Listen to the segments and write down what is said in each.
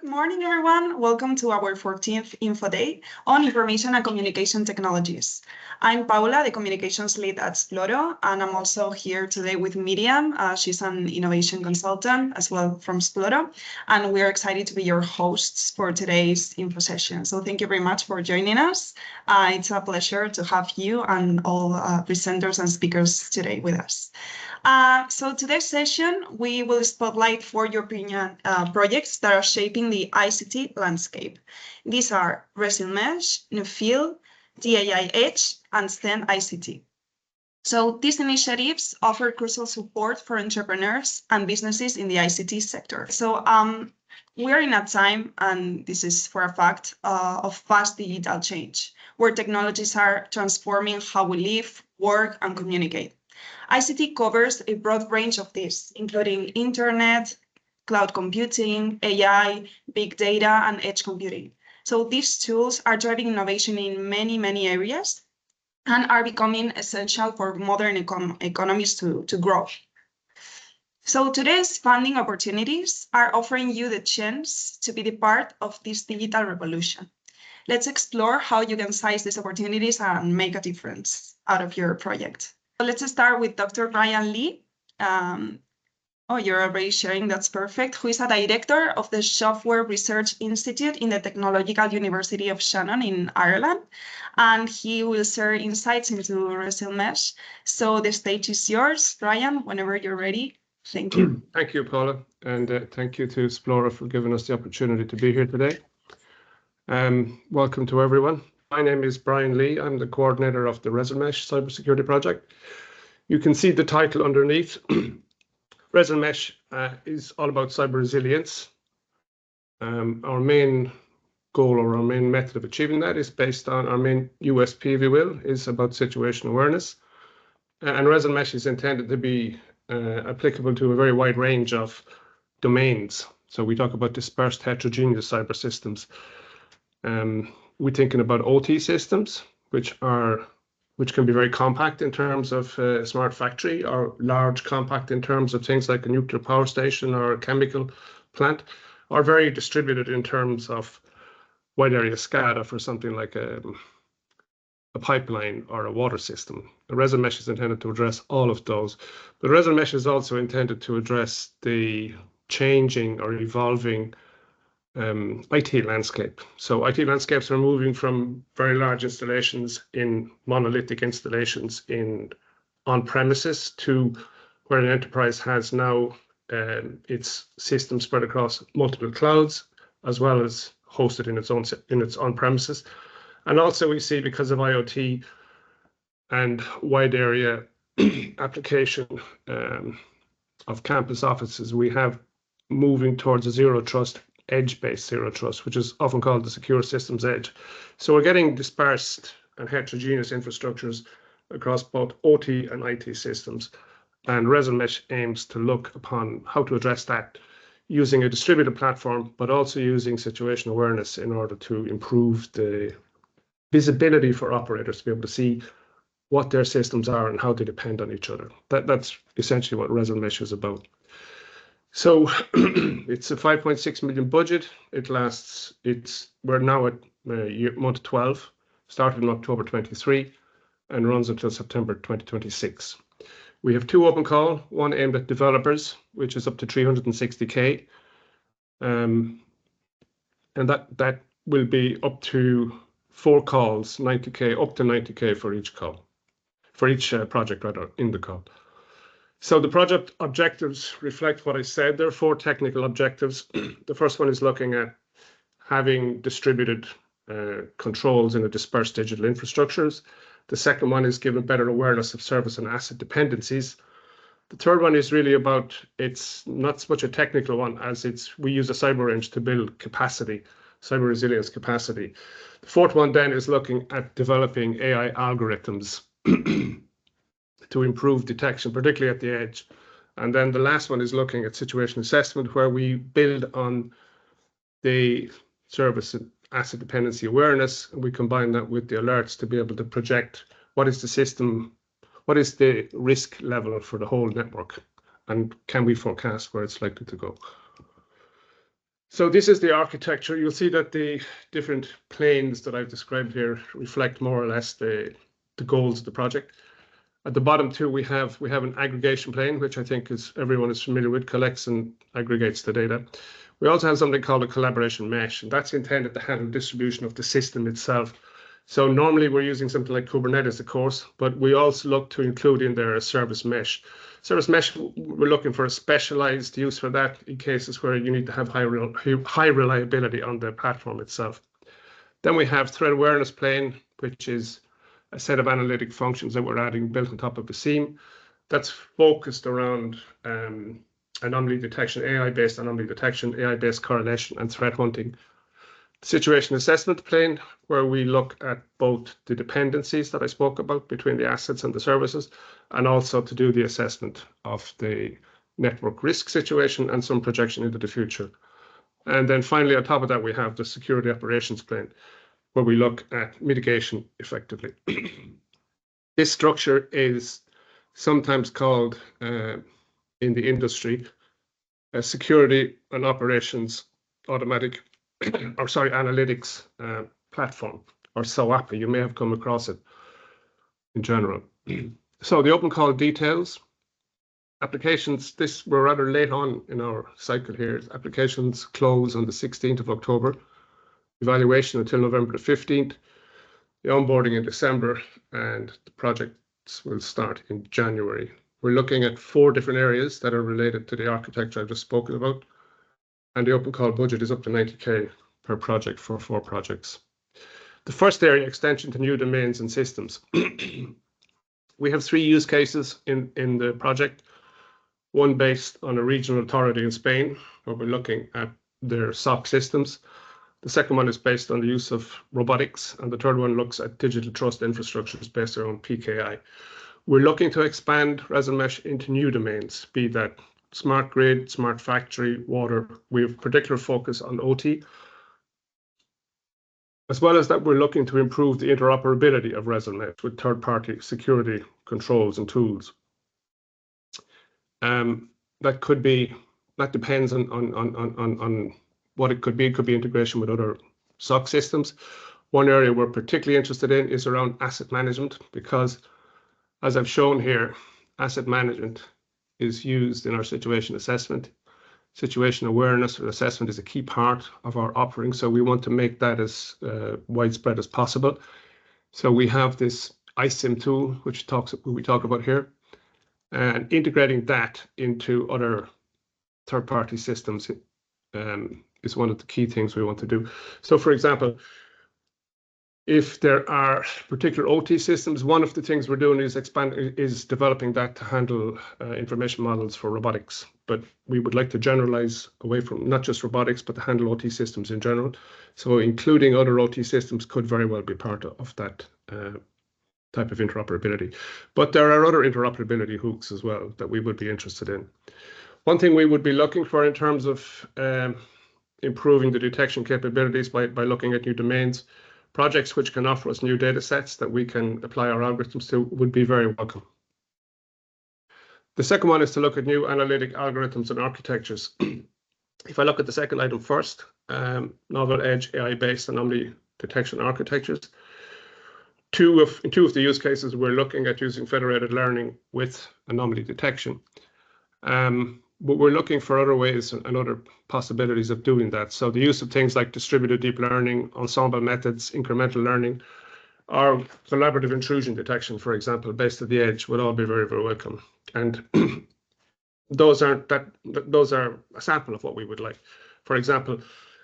morning, everyone. Welcome to our 14th Info Day on Information and Communication Technologies. I'm Paula, the Communications Lead at Sploro, and I'm also here today with Miriam. She's an innovation consultant as well from Sploro, and we're excited to be your hosts for today's info session. So thank you very much for joining us. It's a pleasure to have you and all presenters and speakers today with us. So today's session, we will spotlight 4 European projects that are shaping the ICT landscape. These are Resilmesh, NEPHELE, dAIEDGE, and StandICT. So these initiatives offer crucial support for entrepreneurs and businesses in the ICT sector. So we are in a time, and this is for a fact, of fast digital change, where technologies are transforming how we live, work, and communicate. ICT covers a broad range of these, including internet, cloud computing, AI, big data, and edge computing. So these tools are driving innovation in many areas and are becoming essential for modern economies to grow. So today's funding opportunities are offering you the chance to be the part of this digital revolution. Let's explore how you can seize these opportunities and make a difference out of your project. So let's start with Dr. Brian Lee. Oh, you're already sharing, that's perfect. Who is a director of the Software Research Institute in the Technological University of Shannon in Ireland. And he will share insights into Resilmesh. So the stage is yours, Brian, whenever you're ready. Thank you. Thank you, Paula. And thank you to Sploro for giving us the opportunity to be here today. Welcome to everyone. My name is Brian Lee. I'm the coordinator of the Resilmesh cybersecurity project. You can see the title underneath. Resilmesh is all about cyber resilience. Our main goal or our main method of achieving that is based on our main USP, if you will, is about situation awareness. And Resilmesh is intended to be applicable to a very wide range of domains. So we talk about dispersed heterogeneous cyber systems. We're thinking about OT systems, which can be very compact in terms of a smart factory, or large compact in terms of things like a nuclear power station or a chemical plant, or very distributed in terms of wide area SCADA for something like a pipeline or a water system. The Resilmesh is intended to address all of those, but Resilmesh is also intended to address the changing or evolving IT landscape. So IT landscapes are moving from very large installations in monolithic installations in on-premises to where an enterprise has now its system spread across multiple clouds, as well as hosted in its on-premises. And also we see, because of IoT and wide area application of campus offices, we have moving towards a zero trust, edge-based zero trust, which is often called the secure systems edge. So we're getting dispersed and heterogeneous infrastructures across both OT and IT systems. And Resilmesh aims to look upon how to address that using a distributed platform, but also using situation awareness in order to improve the visibility for operators to be able to see what their systems are and how they depend on each other. That's essentially what Resilmesh is about. So it's a 5.6 million budget. We're now at month 12, started in October 23 and runs until September 2026. We have 2 open call, one aimed at developers, which is up to 360K. And that will be up to 4 calls, 90K, up to 90K for each call, for each project rather, in the call. So the project objectives reflect what I said. There are 4 technical objectives. The first one is looking at having distributed controls in a dispersed digital infrastructures. The second one is giving better awareness of service and asset dependencies. The third one is really about, it's not so much a technical one as we use a cyber range to build capacity, cyber resilience capacity. The fourth one then is looking at developing AI algorithms to improve detection, particularly at the edge. And then the last one is looking at situation assessment, where we build on the service and asset dependency awareness, and we combine that with the alerts to be able to project what is the system, what is the risk level for the whole network, and can we forecast where it's likely to go. So this is the architecture. You'll see that the different planes that I've described here reflect more or less the goals of the project. At the bottom two, we have an aggregation plane, which I think everyone is familiar with, collects and aggregates the data. We also have something called a collaboration mesh, and that's intended to handle distribution of the system itself. So normally we're using something like Kubernetes, of course, but we also look to include in there a service mesh. Service mesh, we're looking for a specialized use for that in cases where you need to have high reliability on the platform itself. Then we have threat awareness plane, which is a set of analytic functions that we're adding built on top of a SIEM that's focused around anomaly detection, AI-based anomaly detection, AI-based correlation, and threat hunting. Situation assessment plane, where we look at both the dependencies that I spoke about between the assets and the services, and also to do the assessment of the network risk situation and some projection into the future. And then finally, on top of that, we have the security operations plane, where we look at mitigation effectively. This structure is sometimes called in the industry a security and operations automatic analytics platform, or SOAP. You may have come across it in general. So the open call details, applications, we're rather late on in our cycle here. Applications close on the 16th of October, evaluation until November the 15th, the onboarding in December, and the projects will start in January. We're looking at 4 different areas that are related to the architecture I've just spoken about. And the open call budget is up to 90K per project for 4 projects. The first area, extension to new domains and systems. We have 3 use cases in the project. One based on a regional authority in Spain, where we're looking at their SOC systems. The second one is based on the use of robotics, and the third one looks at digital trust infrastructures based around PKI. We're looking to expand Resilmesh into new domains, be that smart grid, smart factory, water. We have particular focus on OT. As well as that, we're looking to improve the interoperability of Resilmesh with third-party security controls and tools. That depends on what it could be. It could be integration with other SOC systems. One area we're particularly interested in is around asset management, because as I've shown here, asset management is used in our situation assessment. Situation awareness or assessment is a key part of our offering, so we want to make that as widespread as possible. So we have this ISIM tool, which we talk about here, and integrating that into other third-party systems is one of the key things we want to do. So, for example, if there are particular OT systems, one of the things we're doing is developing that to handle information models for robotics. But we would like to generalize away from not just robotics, but to handle OT systems in general. So including other OT systems could very well be part of that type of interoperability. But there are other interoperability hooks as well that we would be interested in. One thing we would be looking for in terms of improving the detection capabilities by looking at new domains, projects which can offer us new data sets that we can apply our algorithms to would be very welcome. The second one is to look at new analytic algorithms and architectures. If I look at the second item first, novel edge AI-based anomaly detection architectures. In two of the use cases, we're looking at using federated learning with anomaly detection. But we're looking for other ways and other possibilities of doing that. So the use of things like distributed deep learning, ensemble methods, incremental learning, or collaborative intrusion detection, for example, based at the edge, would all be very, very welcome. And those are a sample of what we would like. For example,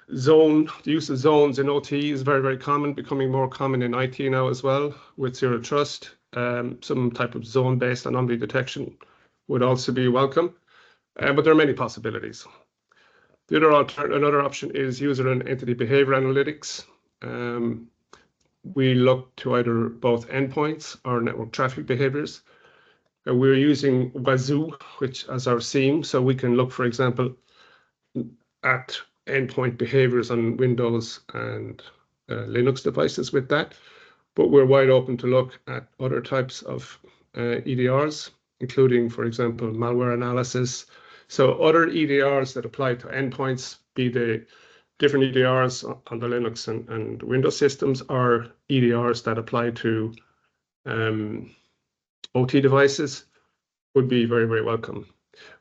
the use of zones in OT is very, very common, becoming more common in IT now as well, with zero trust. Some type of zone-based anomaly detection would also be welcome. But there are many possibilities. Another option is user and entity behavior analytics. We look to either both endpoints or network traffic behaviors. We're using 𝗵𝘀, which as our SIEM, so we can look, for example, at endpoint behaviors on Windows and Linux devices with that. But we're wide open to look at other types of EDRs, including, for example, malware analysis, So other EDRs that apply to endpoints, be they different EDRs on the Linux and Windows systems, or EDRs that apply to OT devices, would be very, very welcome.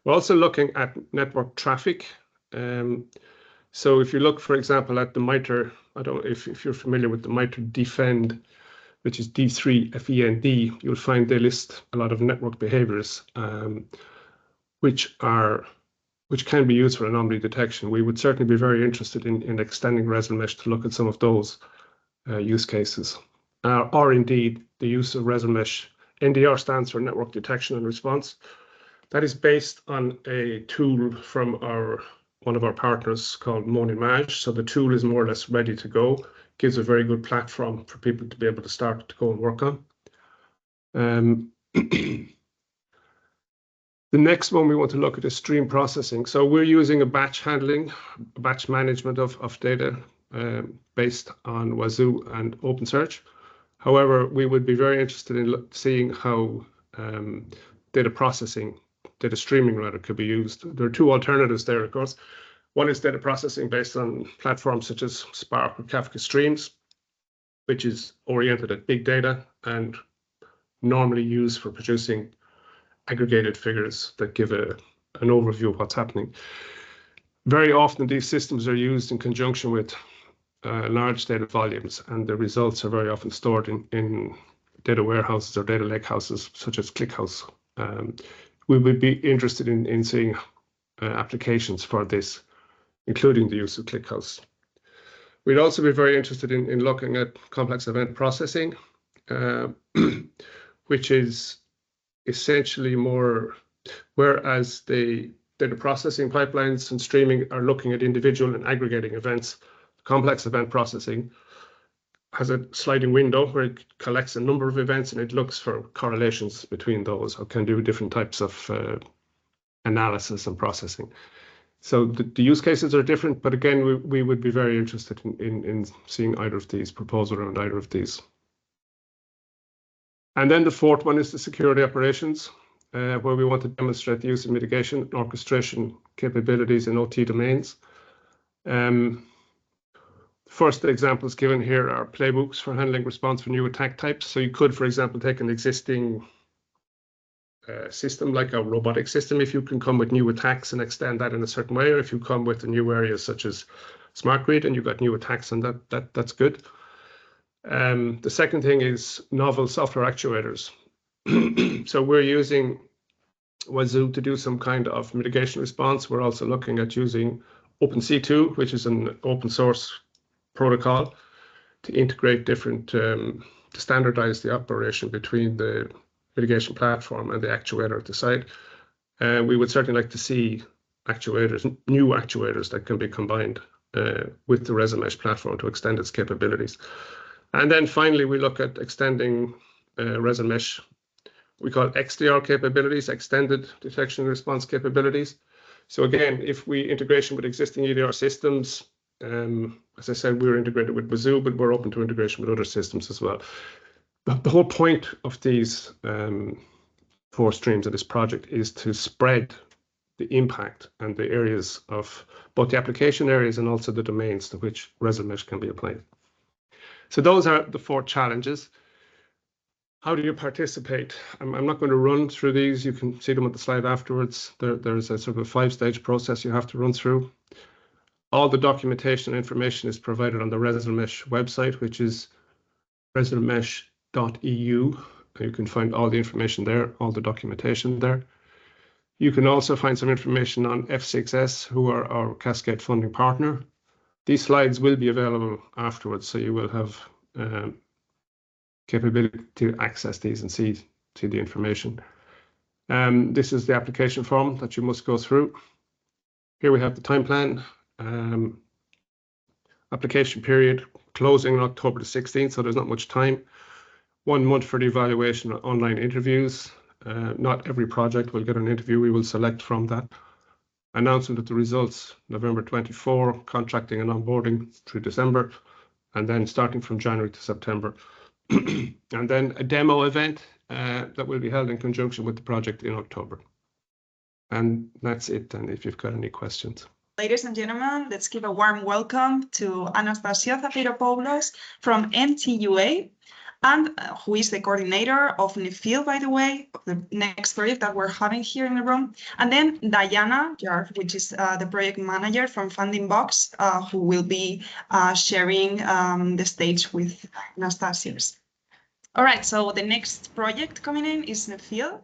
We're also looking at network traffic. So if you look, for example, at the MITRE, I don't know if you're familiar with the MITRE Defend, which is D3FEND, you'll find they list a lot of network behaviors, which can be used for anomaly detection. We would certainly be very interested in extending Resilmesh to look at some of those use cases, or indeed the use of Resilmesh. NDR stands for Network Detection and Response. That is based on a tool from one of our partners called Monimage. So the tool is more or less ready to go. Gives a very good platform for people to be able to start to go and work on. The next one we want to look at is stream processing. So we're using a batch management of data based on Wazoo and OpenSearch. However, we would be very interested in seeing how data streaming rather, could be used. There are two alternatives there, of course. One is data processing based on platforms such as Spark or Kafka Streams, which is oriented at big data and normally used for producing aggregated figures that give an overview of what's happening. Very often these systems are used in conjunction with large data volumes, and the results are very often stored in data warehouses or data lakehouses such as ClickHouse. We would be interested in seeing applications for this, including the use of ClickHouse. We'd also be very interested in looking at complex event processing, which is essentially more, whereas the data processing pipelines and streaming are looking at individual and aggregating events, complex event processing has a sliding window where it collects a number of events and it looks for correlations between those, or can do different types of analysis and processing. So the use cases are different, but again, we would be very interested in seeing either of these, proposal around either of these. And then the fourth one is the security operations, where we want to demonstrate the use of mitigation and orchestration capabilities in OT domains. First examples given here are playbooks for handling response for new attack types. So you could, for example, take an existing system like a robotic system, if you can come with new attacks and extend that in a certain way, or if you come with a new areas such as smart grid and you've got new attacks, and that's good. The second thing is novel software actuators. So we're using Wazoo to do some kind of mitigation response. We're also looking at using OpenC2, which is an open source protocol, to integrate different, to standardize the operation between the mitigation platform and the actuator at the side. And we would certainly like to see new actuators that can be combined with the Resilmesh platform to extend its capabilities. And then finally, we look at extending Resilmesh, we call XDR capabilities, extended detection and response capabilities. So again, if we integration with existing EDR systems, as I said, we're integrated with Wazoo, but we're open to integration with other systems as well. But the whole point of these 4 streams of this project is to spread the impact and the areas of both the application areas and also the domains to which Resilmesh can be applied. So those are the 4 challenges. How do you participate? I'm not going to run through these. You can see them on the slide afterwards. There's a sort of a 5-stage process you have to run through. All the documentation and information is provided on the Resilmesh website, which is resilmesh.eu. You can find all the information there, all the documentation there. You can also find some information on F6S, who are our Cascade funding partner. These slides will be available afterwards, so you will have capability to access these and see the information. This is the application form that you must go through. Here we have the time plan. Application period closing on October the 16th, so there's not much time. 1 month for the evaluation of online interviews. Not every project will get an interview. We will select from that. Announcement of the results November 24, contracting and onboarding through December, and then starting from January to September. And then a demo event that will be held in conjunction with the project in October. And that's it then, if you've got any questions. Ladies and gentlemen, let's give a warm welcome to 𝗗cie της'' from NTUA, and who is the coordinator of NEPHELE, by the way, of the next project that we're having here in the room. And then Diana Jarf, which is the project manager from Funding Box, who will be sharing the stage with 𝗗cie. All right, so the next project coming in is NEPHELE.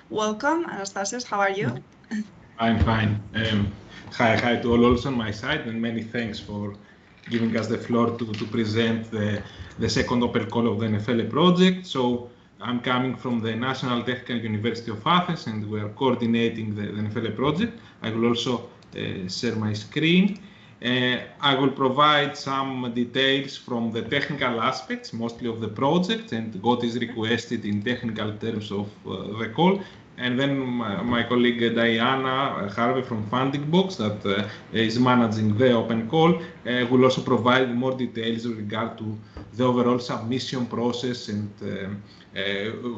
Welcome, 𝗗cie, how are you? I'm fine. Hi to all also on my side, and many thanks for giving us the floor to present the second open call of the NEPHELE project. So I'm coming from the National Technical University of Athens, and we are coordinating the NEPHELE project. I will also share my screen. I will provide some details from the technical aspects, mostly of the project, and what is requested in technical terms of the call. And then my colleague Diana Harvey from Funding Box, that is managing the open call, will also provide more details with regard to the overall submission process and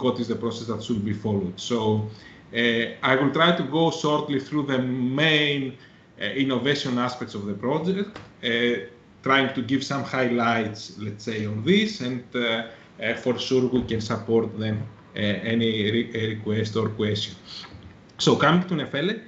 what is the process that should be followed. So I will try to go shortly through the main innovation aspects of the project, trying to give some highlights, let's say, on this, and for sure we can support them any request or question. So coming to NEPHELE,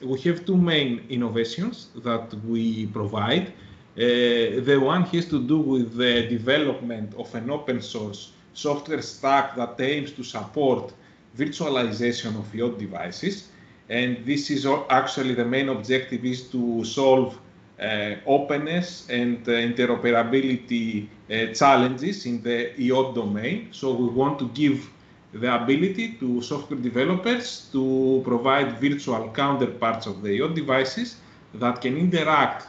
we have two main innovations that we provide. The one has to do with the development of an open source software stack that aims to support virtualization of IoT devices. And this is actually the main objective is to solve openness and interoperability challenges in the IoT domain. So we want to give the ability to software developers to provide virtual counterparts of the IoT devices that can interact.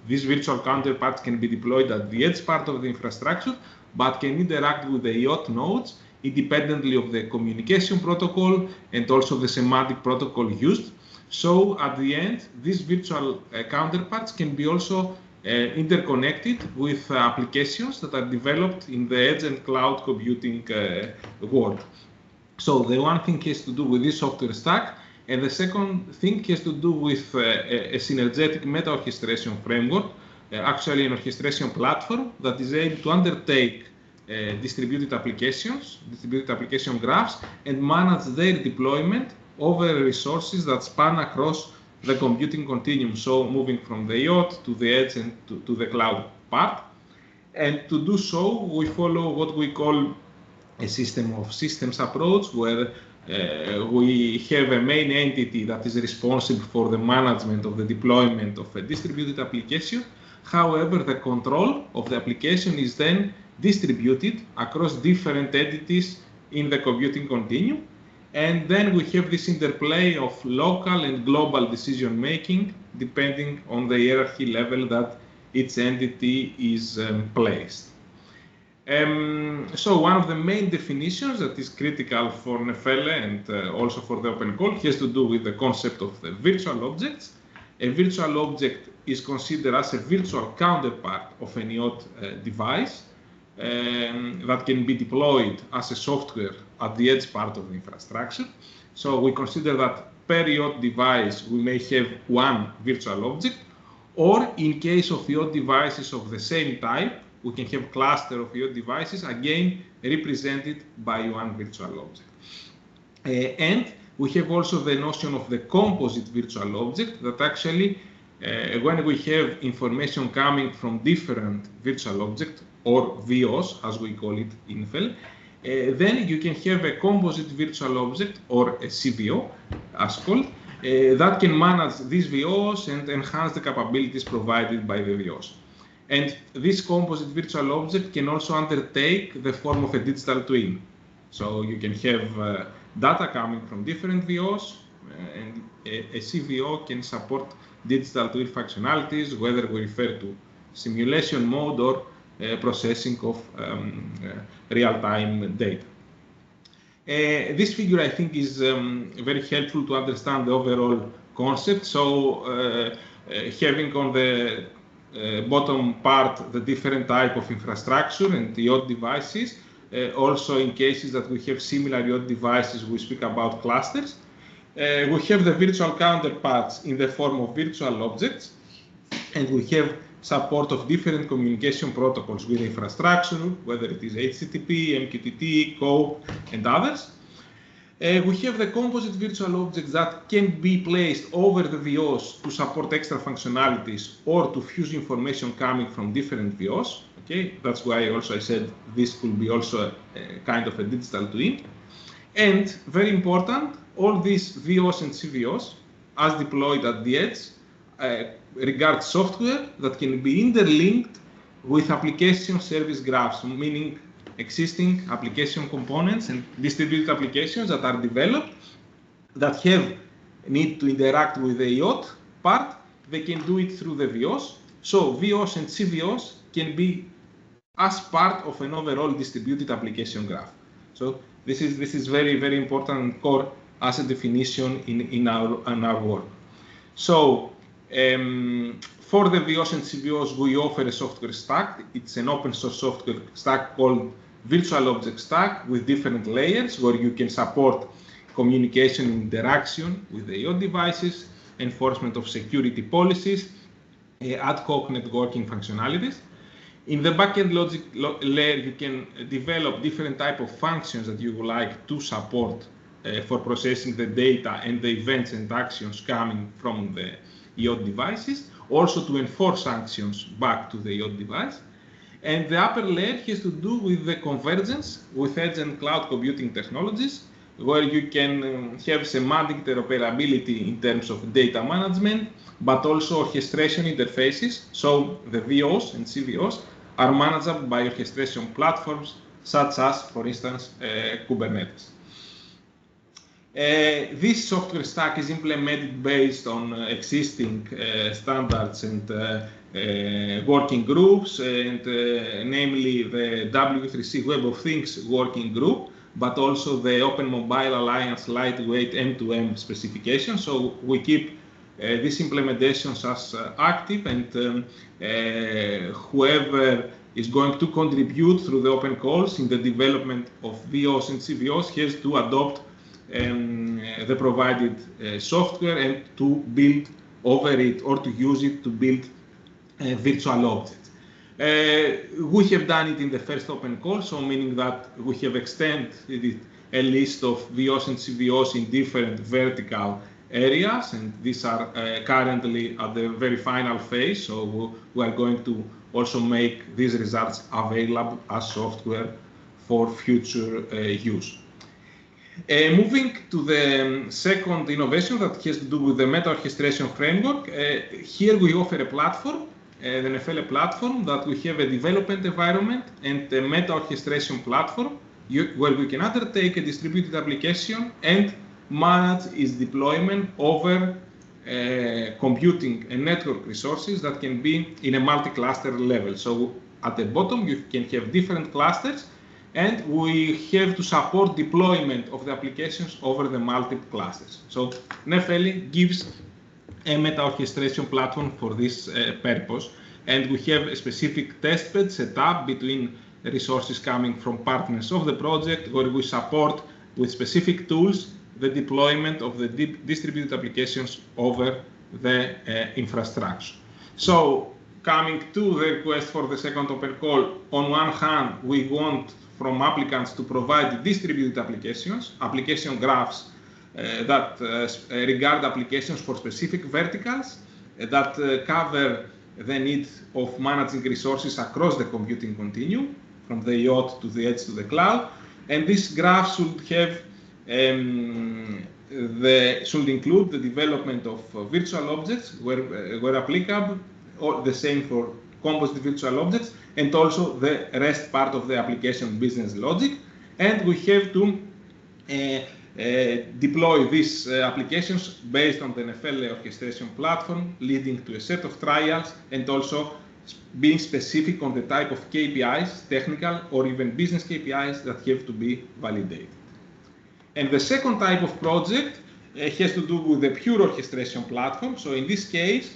These virtual counterparts can be deployed at the edge part of the infrastructure, but can interact with the IoT nodes independently of the communication protocol and also the semantic protocol used. So at the end, these virtual counterparts can be also interconnected with applications that are developed in the edge and cloud computing world. So the one thing has to do with this software stack, and the second thing has to do with a synergetic meta-orchestration framework, actually an orchestration platform that is able to undertake distributed application graphs, and manage their deployment over resources that span across the computing continuum, so moving from the IoT to the edge and to the cloud part. And to do so, we follow what we call a system of systems approach, where we have a main entity that is responsible for the management of the deployment of a distributed application. However, the control of the application is then distributed across different entities in the computing continuum. And then we have this interplay of local and global decision making, depending on the hierarchy level that each entity is placed. So one of the main definitions that is critical for NEPHELE and also for the open call has to do with the concept of the virtual objects. A virtual object is considered as a virtual counterpart of an IoT device that can be deployed as a software at the edge part of the infrastructure. So we consider that per IoT device, we may have one virtual object, or in case of IoT devices of the same type, we can have a cluster of IoT devices, again, represented by one virtual object. And we have also the notion of the composite virtual object that actually, when we have information coming from different virtual objects, or VOs, as we call it in NEPHELE, then you can have a composite virtual object, or a CVO, as called, that can manage these VOs and enhance the capabilities provided by the VOs. And this composite virtual object can also undertake the form of a digital twin. So you can have data coming from different VOs, and a CVO can support digital twin functionalities, whether we refer to simulation mode or processing of real-time data. This figure, I think, is very helpful to understand the overall concept. So having on the bottom part the different type of infrastructure and the IoT devices, Also, in cases that we have similar IoT devices, we speak about clusters. We have the virtual counterparts in the form of virtual objects, and we have support of different communication protocols with infrastructure, whether it is HTTP, MQTT, COAP, and others. We have the composite virtual objects that can be placed over the VOs to support extra functionalities or to fuse information coming from different VOs. Okay, that's why also I said this could be also a kind of a digital twin. And very important, all these VOs and CVOs, as deployed at the edge, regard software that can be interlinked with application service graphs, meaning existing application components and distributed applications that are developed that need to interact with the IoT part. They can do it through the VOs. So VOs and CVOs can be as part of an overall distributed application graph. So this is very, very important and core as a definition in our work. So for the VOs and CVOs, we offer a software stack. It's an open source software stack called Virtual Object Stack with different layers where you can support communication and interaction with the IoT devices, enforcement of security policies, ad hoc networking functionalities. In the backend logic layer, you can develop different type of functions that you would like to support for processing the data and the events and actions coming from the IoT devices, also to enforce sanctions back to the IoT device. And the upper layer has to do with the convergence with edge and cloud computing technologies, where you can have semantic interoperability in terms of data management, but also orchestration interfaces. So the VOs and CVOs are managed by orchestration platforms, such as, for instance, Kubernetes. This software stack is implemented based on existing standards and working groups, and namely the W3C Web of Things working group, but also the Open Mobile Alliance lightweight M2M specification. So we keep these implementations as active, and whoever is going to contribute through the open calls in the development of VOs and CVOs has to adopt the provided software and to build over it or to use it to build virtual objects. We have done it in the first open call, so meaning that we have extended a list of VOs and CVOs in different vertical areas, and these are currently at the very final phase, so we are going to also make these results available as software for future use. Moving to the second innovation that has to do with the meta orchestration framework, here we offer a platform, the NEPHELE platform, that we have a development environment and a meta orchestration platform where we can undertake a distributed application and manage its deployment over computing and network resources that can be in a multi-cluster level. So at the bottom, you can have different clusters, and we have to support deployment of the applications over the multiple clusters. So NEPHELE gives a meta orchestration platform for this purpose, and we have a specific testbed set up between resources coming from partners of the project, where we support with specific tools the deployment of the distributed applications over the infrastructure. So coming to the request for the second open call, on one hand, we want from applicants to provide distributed applications, application graphs that regard applications for specific verticals that cover the need of managing resources across the computing continuum, from the IoT to the edge to the cloud. And this graph should have should include the development of virtual objects where applicable, or the same for composite virtual objects, and also the rest part of the application business logic. And we have to deploy these applications based on the NEPHELE orchestration platform, leading to a set of trials, and also being specific on the type of KPIs, technical or even business KPIs, that have to be validated. And the second type of project has to do with the pure orchestration platform. So in this case,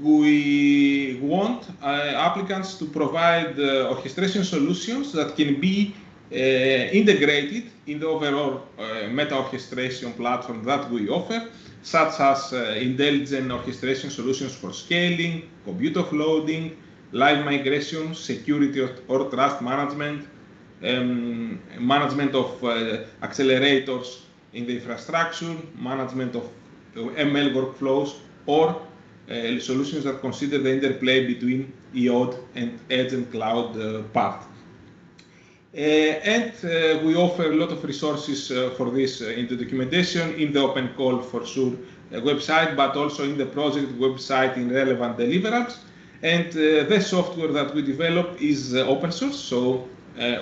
we want applicants to provide orchestration solutions that can be integrated in the overall meta-orchestration platform that we offer, such as intelligent orchestration solutions for scaling, compute offloading, live migration, security or trust management, management of accelerators in the infrastructure, management of ML workflows, or solutions that consider the interplay between EOD and edge and cloud part. We offer a lot of resources for this in the documentation, in the open call for sure website, but also in the project website in relevant deliverables. And the software that we develop is open source, so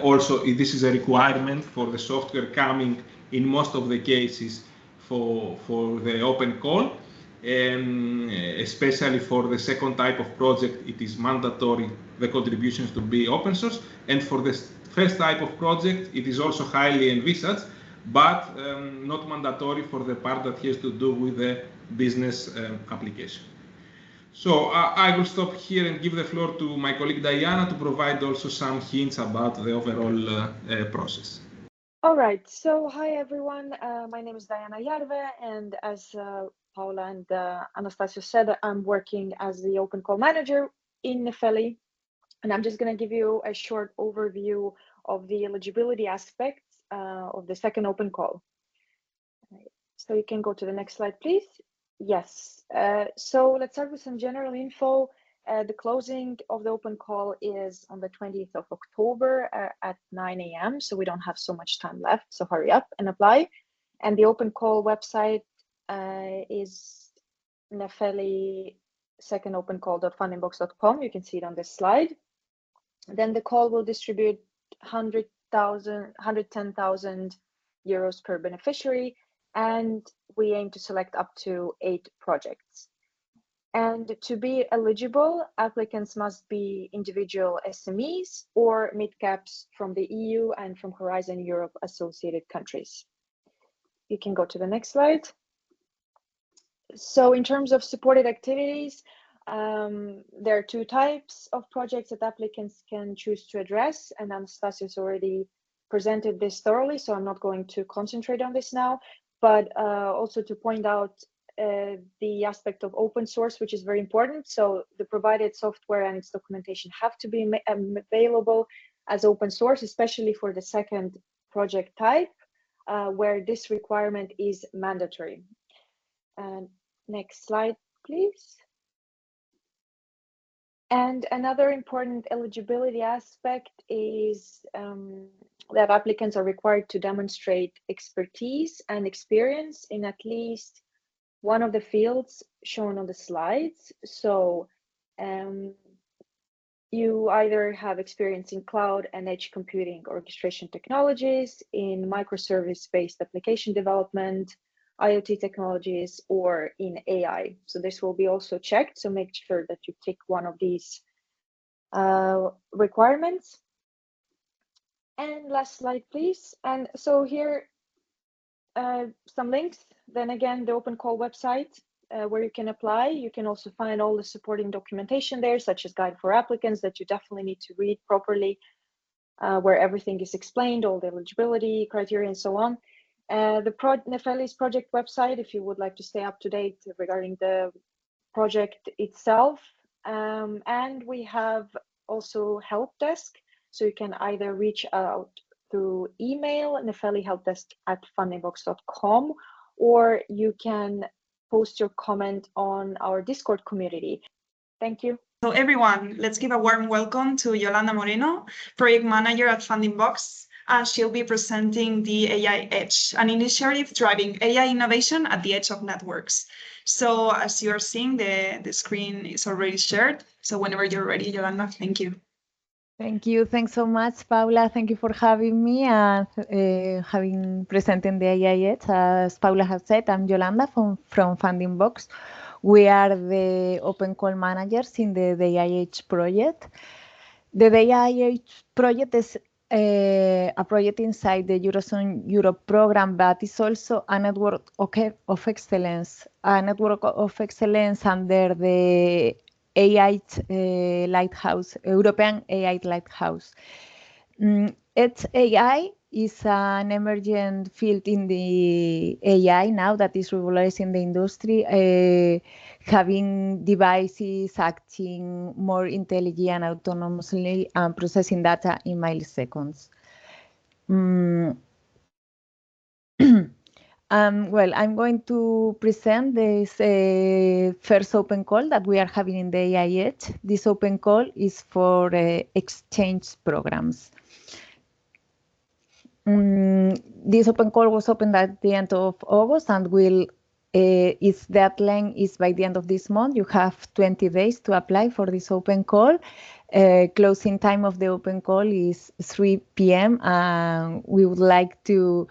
also this is a requirement for the software coming in most of the cases for the open call. Especially for the second type of project, it is mandatory the contributions to be open source. And for the first type of project, it is also highly envisaged, but not mandatory for the part that has to do with the business application. So I will stop here and give the floor to my colleague Diana to provide also some hints about the overall process. All right, so hi everyone, my name is Diana 𝗺𝗁, and as Paula and Anastasia said, I'm working as the open call manager in NEPHELE, and I'm just going to give you a short overview of the eligibility aspects of the second open call. So you can go to the next slide, please. Yes, so let's start with some general info. The closing of the open call is on the 20th of October at 9 a.m. So we don't have so much time left. So hurry up and apply. And the open call website is NEPHELE secondopencall.fundingbox.com. You can see it on this slide. Then the call will distribute 110,000 euros per beneficiary, and we aim to select up to 8 projects. And to be eligible, applicants must be individual SMEs or mid-caps from the EU and from Horizon Europe associated countries. You can go to the next slide. So in terms of supported activities, there are 2 types of projects that applicants can choose to address, and Anastasia's already presented this thoroughly, so I'm not going to concentrate on this now, but also to point out the aspect of open source, which is very important. So the provided software and its documentation have to be available as open source, especially for the second project type, where this requirement is mandatory. Next slide, please. And another important eligibility aspect is that applicants are required to demonstrate expertise and experience in at least one of the fields shown on the slides. So you either have experience in cloud and edge computing orchestration technologies, in microservice-based application development, IoT technologies, or in AI. So this will be also checked. So make sure that you tick one of these requirements. And last slide, please. And so here, some links. Then again, the open call website where you can apply. You can also find all the supporting documentation there, such as guide for applicants that you definitely need to read properly, where everything is explained, all the eligibility criteria and so on. NEPHELE's project website, if you would like to stay up to date regarding the project itself. And we have also help desk, so you can either reach out through email, nephelehelpdesk@fundingbox.com, or you can post your comment on our Discord community. Thank you. So everyone, let's give a warm welcome to Yolanda Moreno, Project Manager at Funding Box, and she'll be presenting the AI Edge, an initiative driving AI innovation at the edge of networks. So as you are seeing, the screen is already shared. So whenever you're ready, Yolanda, thank you. Thank you. Thanks so much, Paula. Thank you for having me and having presented the AI Edge. As Paula has said, I'm Yolanda from Funding Box. We are the open call managers in the dAIEDGE project. The dAIEDGE project is a project inside the Eurozone Europe program, but it's also a network of excellence, under the AI Lighthouse, European AI Lighthouse. Edge AI is an emergent field in the AI now that is revolutionizing the industry, having devices acting more intelligently and autonomously and processing data in milliseconds. Well, I'm going to present this first open call that we are having in the dAIEDGE. This open call is for exchange programs. This open call was opened at the end of August and will its deadline is by the end of this month. You have 20 days to apply for this open call. Closing time of the open call is 3 p.m. We would like to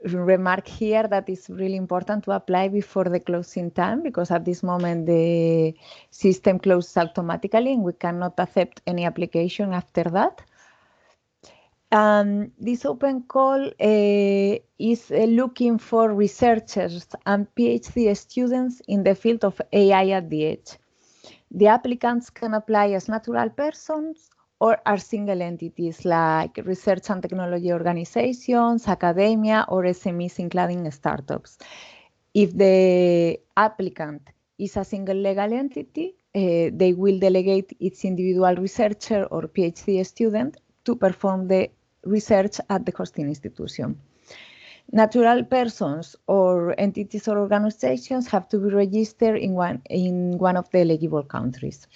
remark here that it's really important to apply before the closing time, because at this moment the system closes automatically and we cannot accept any application after that. This open call is looking for researchers and PhD students in the field of AI at the edge. The applicants can apply as natural persons or are single entities like research and technology organizations, academia, or SMEs including startups. If the applicant is a single legal entity, they will delegate its individual researcher or PhD student to perform the research at the hosting institution. Natural persons or entities or organizations have to be registered in one of the eligible countries.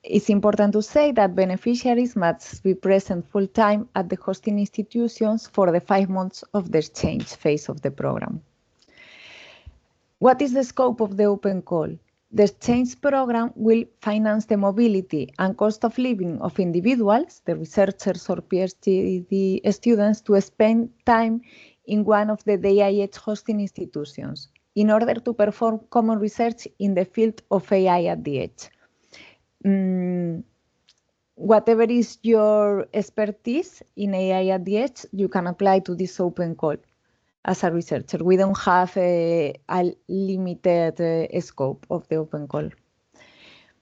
It's important to say that beneficiaries must be present full-time at the hosting institutions for the 5 months of the exchange phase of the program. What is the scope of the open call? The exchange program will finance the mobility and cost of living of individuals, the researchers or PhD students, to spend time in one of the dAIEDGE hosting institutions in order to perform common research in the field of AI at the edge. Whatever is your expertise in AI at the edge, you can apply to this open call as a researcher. We don't have a limited scope of the open call.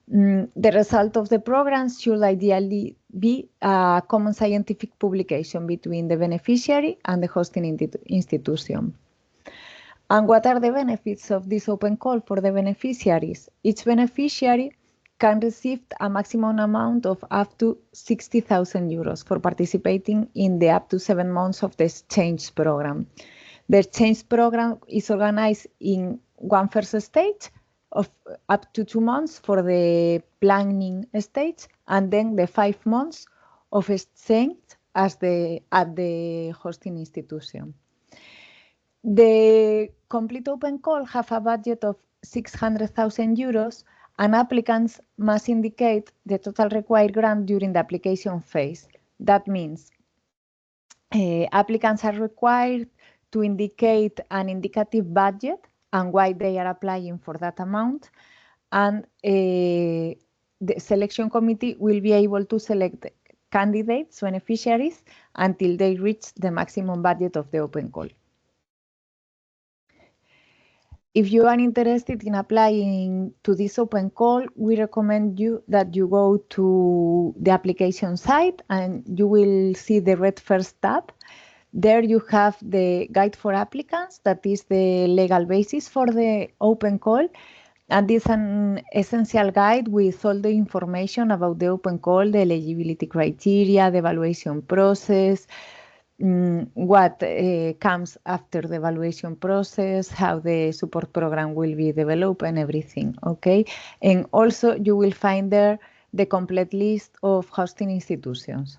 The result of the program should ideally be a common scientific publication between the beneficiary and the hosting institution. And what are the benefits of this open call for the beneficiaries? Each beneficiary can receive a maximum amount of up to 60,000 euros for participating in the up to 7 months of the exchange program. The exchange program is organized in one first stage of up to 2 months for the planning stage, and then the 5 months of exchange at the hosting institution. The complete open call have a budget of 600,000 euros, and applicants must indicate the total required grant during the application phase. That means applicants are required to indicate an indicative budget and why they are applying for that amount, and the selection committee will be able to select candidates, beneficiaries, until they reach the maximum budget of the open call. If you are interested in applying to this open call, we recommend you that you go to the application site and you will see the red first tab. There you have the guide for applicants, that is the legal basis for the open call. And this is an essential guide with all the information about the open call, the eligibility criteria, the evaluation process, what comes after the evaluation process, how the support program will be developed and everything, okay? And also you will find there the complete list of hosting institutions.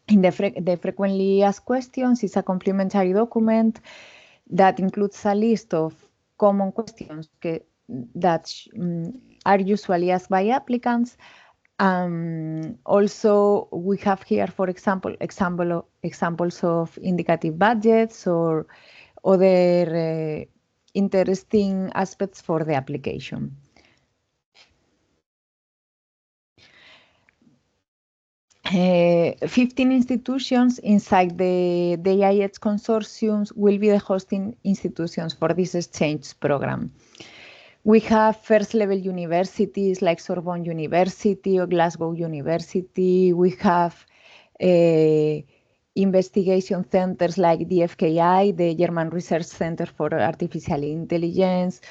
In the frequently asked questions is a complementary document that includes a list of common questions that are usually asked by applicants. Also, we have here, for example, examples of indicative budgets or other interesting aspects for the application. Uh, 15 institutions inside the dAIEDGE consortiums will be the hosting institutions for this exchange program. We have first-level universities like Sorbonne University or Glasgow University. We have investigation centers like the FKI, the German Research Center for Artificial Intelligence.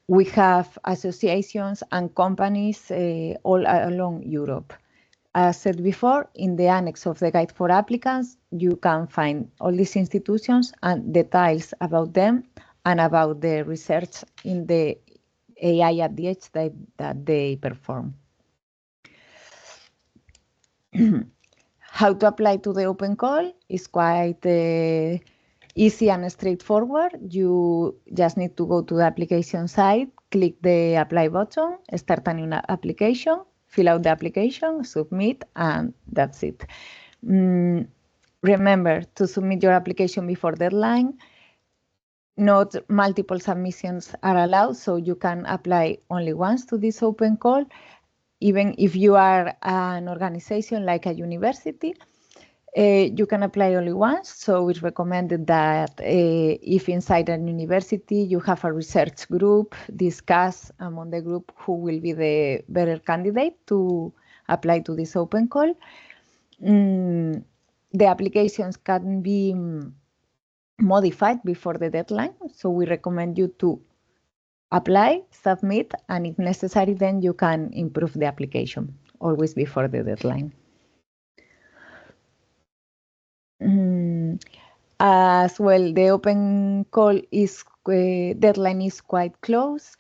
We have associations and companies all along Europe. As said before, in the annex of the guide for applicants, you can find all these institutions and details about them and about the research in the AI at the edge that they perform. How to apply to the open call is quite easy and straightforward. You just need to go to the application site, click the apply button, start a new application, fill out the application, submit, and that's it. Remember to submit your application before deadline. Not multiple submissions are allowed, so you can apply only once to this open call. Even if you are an organization like a university, you can apply only once. So it's recommended that if inside an university you have a research group, discuss among the group who will be the better candidate to apply to this open call. The applications can be modified before the deadline. So we recommend you to apply, submit, and if necessary, then you can improve the application, always before the deadline. As well, the open call is deadline is quite close.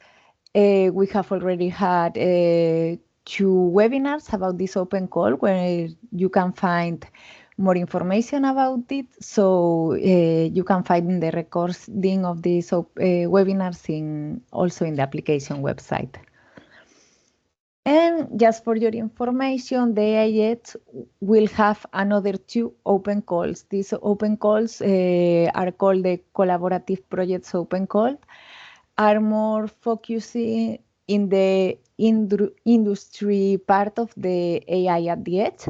We have already had 2 webinars about this open call where you can find more information about it. So you can find in the recording of these webinars also in the application website. And just for your information, the dAIEDGE will have another 2 open calls. These open calls are called the Collaborative Projects Open Call, are more focusing in the industry part of the AI at the edge.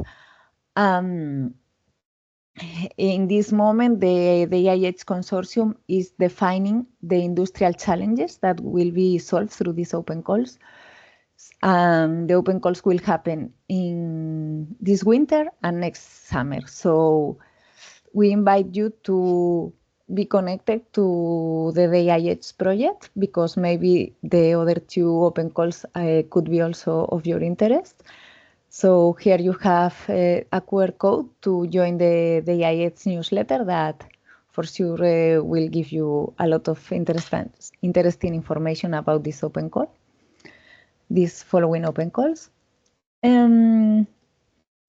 In this moment, the dAIEDGE consortium is defining the industrial challenges that will be solved through these open calls. The open calls will happen in this winter and next summer. So we invite you to be connected to the dAIEDGE project because maybe the other 2 open calls could be also of your interest. So here you have a QR code to join the dAIEDGE newsletter that for sure will give you a lot of interesting information about this open call, these following open calls.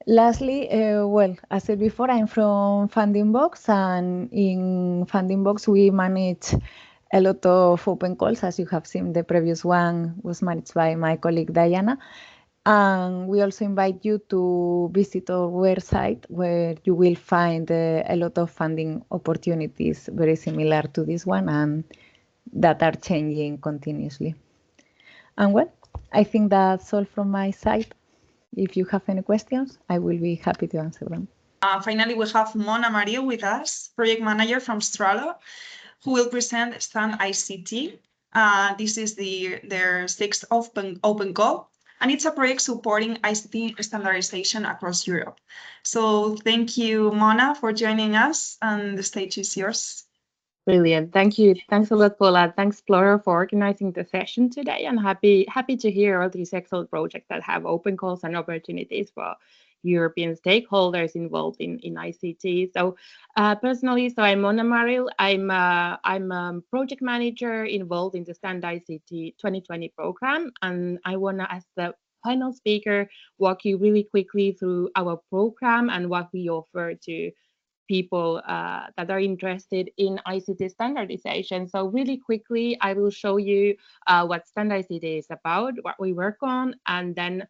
Lastly, well, as I said before, I'm from Funding Box, and in Funding Box we manage a lot of open calls. As you have seen, the previous one was managed by my colleague Diana. And we also invite you to visit our website where you will find a lot of funding opportunities very similar to this one and that are changing continuously. And well, I think that's all from my side. If you have any questions, I will be happy to answer them. Finally, we have Mona Mario with us, project manager from Sploro, who will present StandICT. This is their 6th open call. And it's a project supporting ICT standardization across Europe. So thank you, Mona, for joining us, and the stage is yours. Brilliant. Thank you. Thanks a lot, Paula. Thanks, Sploro, for organizing the session today. And happy to hear all these excellent projects that have open calls and opportunities for European stakeholders involved in ICT. So personally, I'm Mona Maril. I'm a project manager involved in the StandICT 2020 program, and I want to, as the final speaker, walk you really quickly through our program and what we offer to people that are interested in ICT standardization. So really quickly, I will show you what StandICT is about, what we work on, and then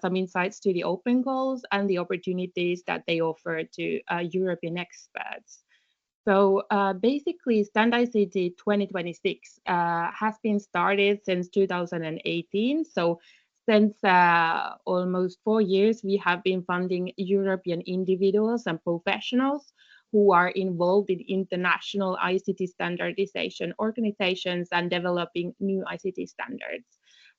some insights to the open calls and the opportunities that they offer to European experts. So basically, StandICT 2026 has been started since 2018. So since almost 4 years, we have been funding European individuals and professionals who are involved in international ICT standardization organizations and developing new ICT standards.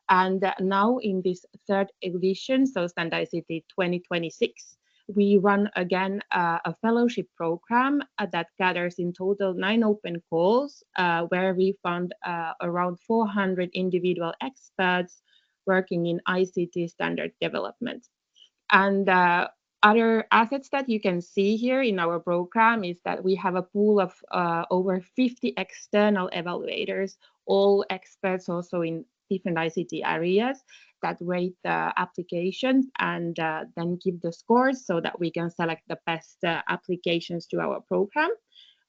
And now in this third edition, so StandICT 2026, we run again a fellowship program that gathers in total 9 open calls, where we found around 400 individual experts working in ICT standard development. And other assets that you can see here in our program is that we have a pool of over 50 external evaluators, all experts also in different ICT areas, that rate the applications and then give the scores so that we can select the best applications to our program.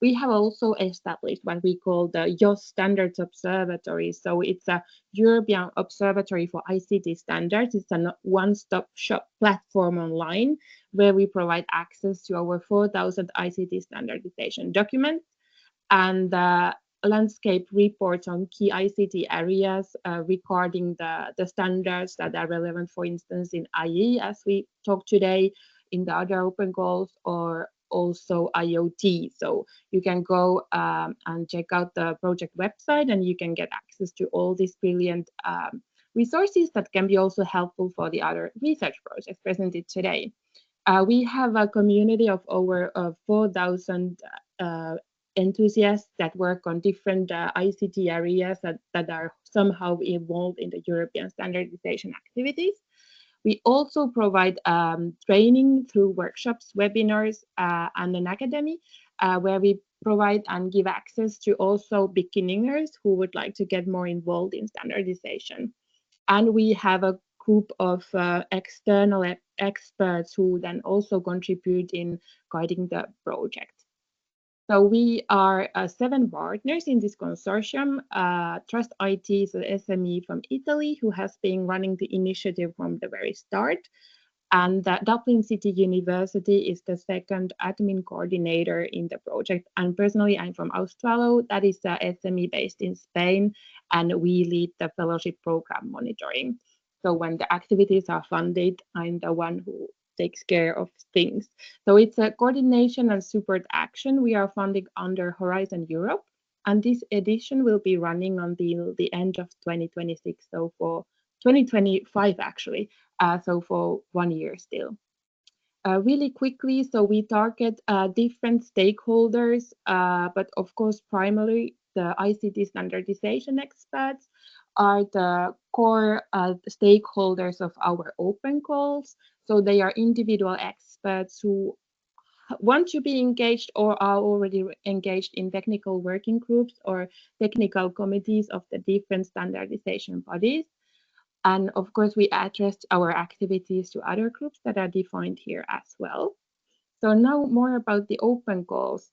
We have also established what we call the 𝗺 Standards Observatory. So it's a European observatory for ICT standards. It's a one-stop shop platform online where we provide access to over 4,000 ICT standardization documents and landscape reports on key ICT areas regarding the standards that are relevant, for instance, in IE, as we talked today, in the other open calls, or also IoT. So you can go and check out the project website, and you can get access to all these brilliant resources that can be also helpful for the other research projects presented today. We have a community of over 4,000 enthusiasts that work on different ICT areas that are somehow involved in the European standardization activities. We also provide training through workshops, webinars, and an academy where we provide and give access to also beginners who would like to get more involved in standardization. And we have a group of external experts who then also contribute in guiding the project. So we are 7 partners in this consortium. StandICT is an SME from Italy who has been running the initiative from the very start. And Dublin City University is the second admin coordinator in the project. And personally, I'm from Australo, that is a SME based in Spain, and we lead the fellowship program monitoring. So when the activities are funded, I'm the one who takes care of things. So it's a coordination and support action. We are funding under Horizon Europe, and this edition will be running until the end of 2026. So for 2025, actually, so for 1 year still. Really quickly, so we target different stakeholders, but of course, primarily the ICT standardization experts are the core stakeholders of our open calls. So they are individual experts who want to be engaged or are already engaged in technical working groups or technical committees of the different standardization bodies. And of course, we address our activities to other groups that are defined here as well. So now more about the open calls.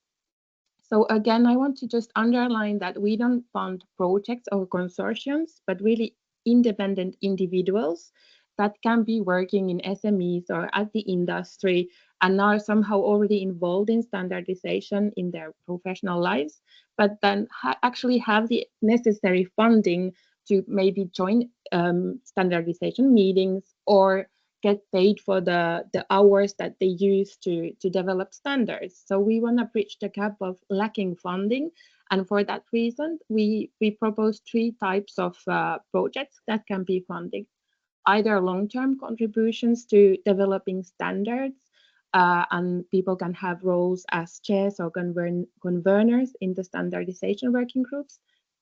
So again, I want to just underline that we don't fund projects or consortiums, but really independent individuals that can be working in SMEs or at the industry and are somehow already involved in standardization in their professional lives, but then actually have the necessary funding to maybe join standardization meetings or get paid for the hours that they use to develop standards. So we want to bridge the gap of lacking funding. And for that reason, we propose 3 types of projects that can be funded. Either long-term contributions to developing standards, and people can have roles as chairs or conveners in the standardization working groups.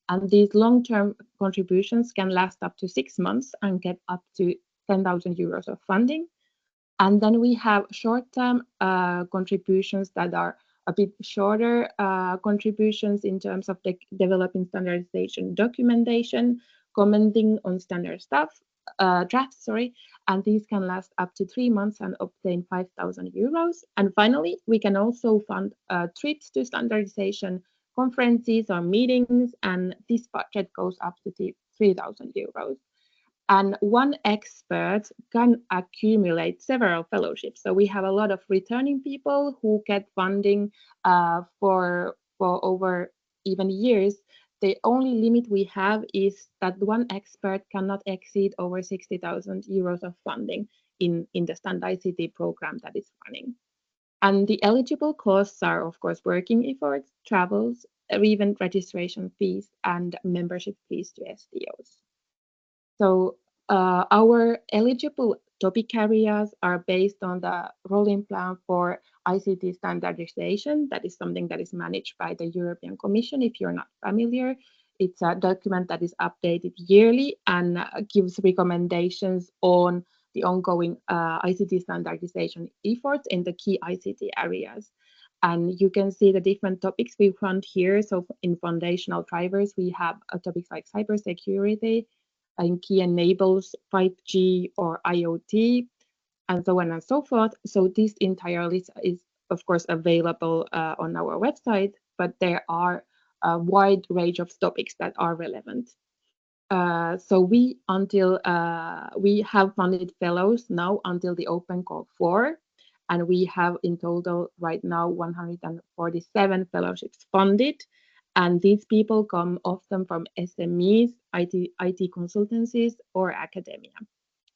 And these long-term contributions can last up to 6 months and get up to 10,000 euros of funding. And then we have short-term contributions that are a bit shorter contributions in terms of developing standardization documentation, commenting on standard drafts, and these can last up to 3 months and obtain 5,000 euros. And finally, we can also fund trips to standardization conferences or meetings, and this budget goes up to 3,000 euros. And one expert can accumulate several fellowships. So we have a lot of returning people who get funding for over even years. The only limit we have is that one expert cannot exceed over 60,000 euros of funding in the StandICT program that is running. And the eligible costs are, of course, working efforts, travels, event registration fees, and membership fees to SDOs. So our eligible topic areas are based on the rolling plan for ICT standardization. That is something that is managed by the European Commission. If you're not familiar, it's a document that is updated yearly and gives recommendations on the ongoing ICT standardization efforts in the key ICT areas. And you can see the different topics we found here. So in foundational drivers, we have topics like cybersecurity, and key enables 5G or IoT, and so on and so forth. So this entire list is, of course, available on our website, but there are a wide range of topics that are relevant. So we have funded fellows now until the open call 4, and we have in total right now 147 fellowships funded. And these people come often from SMEs, IT consultancies, or academia.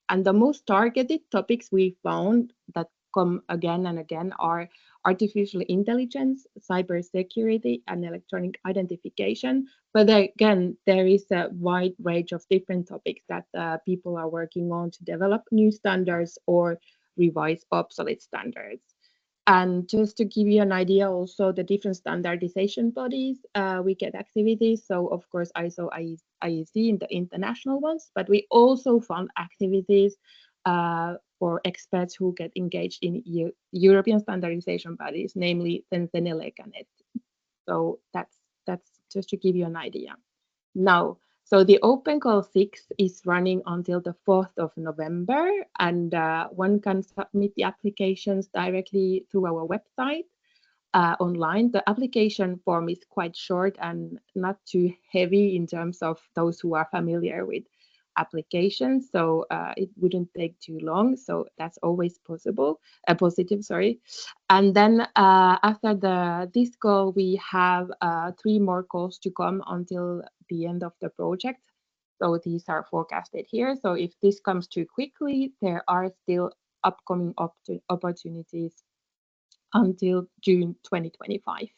And the most targeted topics we found that come again and again are artificial intelligence, cybersecurity, and electronic identification. But again, there is a wide range of different topics that people are working on to develop new standards or revise obsolete standards. And just to give you an idea, also the different standardization bodies, we get activities. So of course, ISO, IEC in the international ones, but we also found activities for experts who get engaged in European standardization bodies, namely NEPHELE and NEPHELE. So that's just to give you an idea. Now, so the Open Call 6 is running until the 4th of November, and one can submit the applications directly through our website online. The application form is quite short and not too heavy in terms of those who are familiar with applications, so it wouldn't take too long. So that's always positive, sorry. And then after this call, we have 3 more calls to come until the end of the project. So these are forecasted here. So if this comes too quickly, there are still upcoming opportunities until June 2025.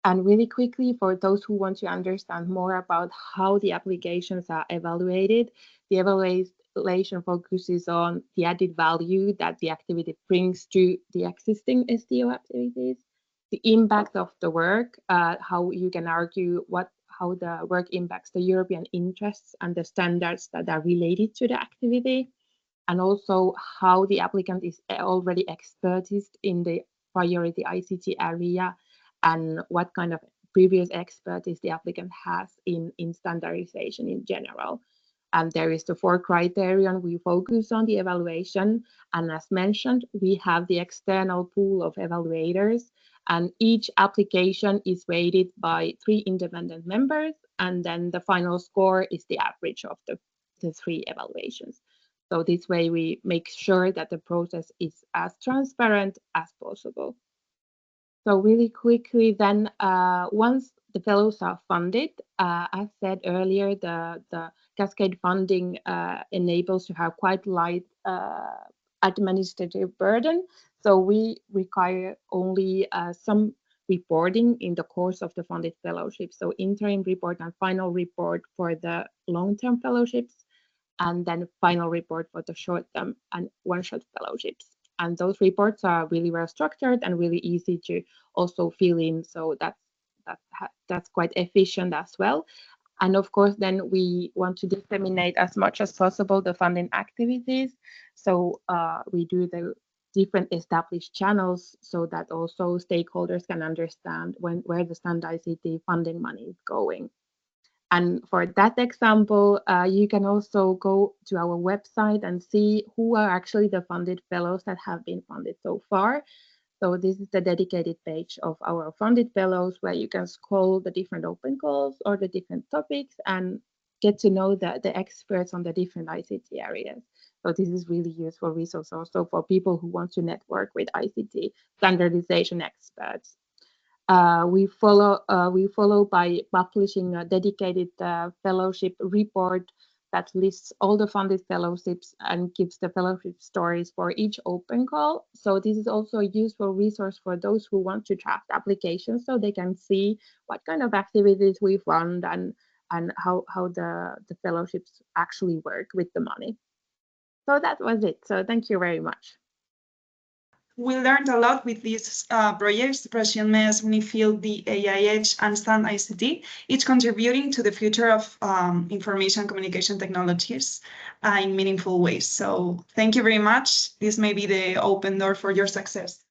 And really quickly, for those who want to understand more about how the applications are evaluated, the evaluation focuses on the added value that the activity brings to the existing SDO activities, the impact of the work, how you can argue how the work impacts the European interests and the standards that are related to the activity, and also how the applicant is already expertised in the priority ICT area, and what kind of previous expertise the applicant has in standardization in general. And there is the 4 criterion we focus on the evaluation. And as mentioned, we have the external pool of evaluators, and each application is rated by 3 independent members. And then the final score is the average of the 3 evaluations. So this way we make sure that the process is as transparent as possible. So really quickly then, once the fellows are funded, as said earlier, the Cascade funding enables to have quite light administrative burden. So we require only some reporting in the course of the funded fellowship. So interim report and final report for the long-term fellowships, and then final report for the short-term and one-shot fellowships. And those reports are really well structured and really easy to also fill in. So that's quite efficient as well. And of course, then we want to disseminate as much as possible the funding activities. So we do the different established channels so that also stakeholders can understand where the StandICT funding money is going. And for that example, you can also go to our website and see who are actually the funded fellows that have been funded so far. So this is the dedicated page of our funded fellows where you can scroll the different open calls or the different topics and get to know the experts on the different ICT areas. So this is really useful resource also for people who want to network with ICT standardization experts. We follow by publishing a dedicated fellowship report that lists all the funded fellowships and gives the fellowship stories for each open call. So this is also a useful resource for those who want to draft applications, so they can see what kind of activities we fund and how the fellowships actually work with the money. So that was it. So thank you very much. We learned a lot with these projects, Resilmesh, NEPHELE, dAIEDGE, and StandICT, each contributing to the future of information communication technologies in meaningful ways. So thank you very much. This may be the open door for your success.